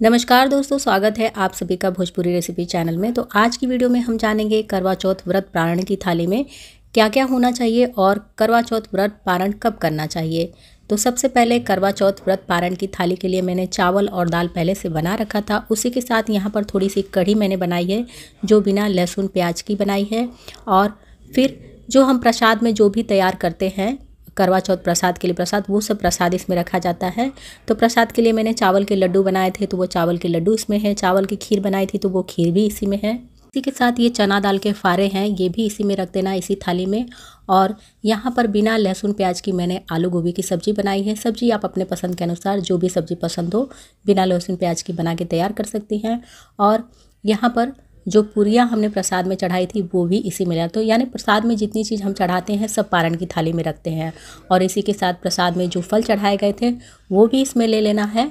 नमस्कार दोस्तों, स्वागत है आप सभी का भोजपुरी रेसिपी चैनल में। तो आज की वीडियो में हम जानेंगे करवा चौथ व्रत पारण की थाली में क्या क्या होना चाहिए और करवा चौथ व्रत पारण कब करना चाहिए। तो सबसे पहले करवा चौथ व्रत पारण की थाली के लिए मैंने चावल और दाल पहले से बना रखा था। उसी के साथ यहाँ पर थोड़ी सी कढ़ी मैंने बनाई है जो बिना लहसुन प्याज की बनाई है। और फिर जो हम प्रसाद में जो भी तैयार करते हैं करवा चौथ प्रसाद के लिए प्रसाद, वो सब प्रसाद इसमें रखा जाता है। तो प्रसाद के लिए मैंने चावल के लड्डू बनाए थे तो वो चावल के लड्डू इसमें है। चावल की खीर बनाई थी तो वो खीर भी इसी में है। इसी के साथ ये चना दाल के फारे हैं, ये भी इसी में रख देना, इसी थाली में। और यहाँ पर बिना लहसुन प्याज की मैंने आलू गोभी की सब्ज़ी बनाई है। सब्ज़ी आप अपने पसंद के अनुसार जो भी सब्ज़ी पसंद हो बिना लहसुन प्याज की बना के तैयार कर सकती हैं। और यहाँ पर जो पूरियाँ हमने प्रसाद में चढ़ाई थी वो भी इसी में। तो यानी प्रसाद में जितनी चीज़ हम चढ़ाते हैं सब पारण की थाली में रखते हैं। और इसी के साथ प्रसाद में जो फल चढ़ाए गए थे वो भी इसमें ले लेना है।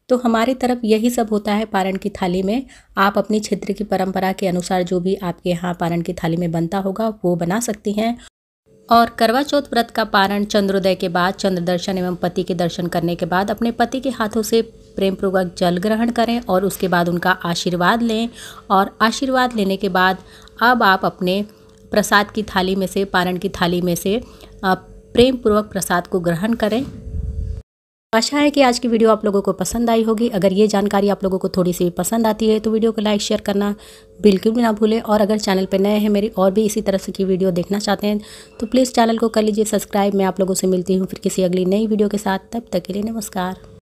तो हमारी तरफ यही सब होता है पारण की थाली में। आप अपनी क्षेत्र की परंपरा के अनुसार जो भी आपके यहाँ पारण की थाली में बनता होगा वो बना सकती हैं। और करवा चौथ व्रत का पारण चंद्रोदय के बाद, चंद्र दर्शन एवं पति के दर्शन करने के बाद अपने पति के हाथों से प्रेम पूर्वक जल ग्रहण करें और उसके बाद उनका आशीर्वाद लें। और आशीर्वाद लेने के बाद अब आप अपने प्रसाद की थाली में से, पारण की थाली में से प्रेम पूर्वक प्रसाद को ग्रहण करें। आशा है कि आज की वीडियो आप लोगों को पसंद आई होगी। अगर ये जानकारी आप लोगों को थोड़ी सी पसंद आती है तो वीडियो को लाइक शेयर करना बिल्कुल भी ना भूलें। और अगर चैनल पर नए हैं, मेरी और भी इसी तरह से की वीडियो देखना चाहते हैं तो प्लीज़ चैनल को कर लीजिए सब्सक्राइब। मैं आप लोगों से मिलती हूँ फिर किसी अगली नई वीडियो के साथ। तब तक के लिए नमस्कार।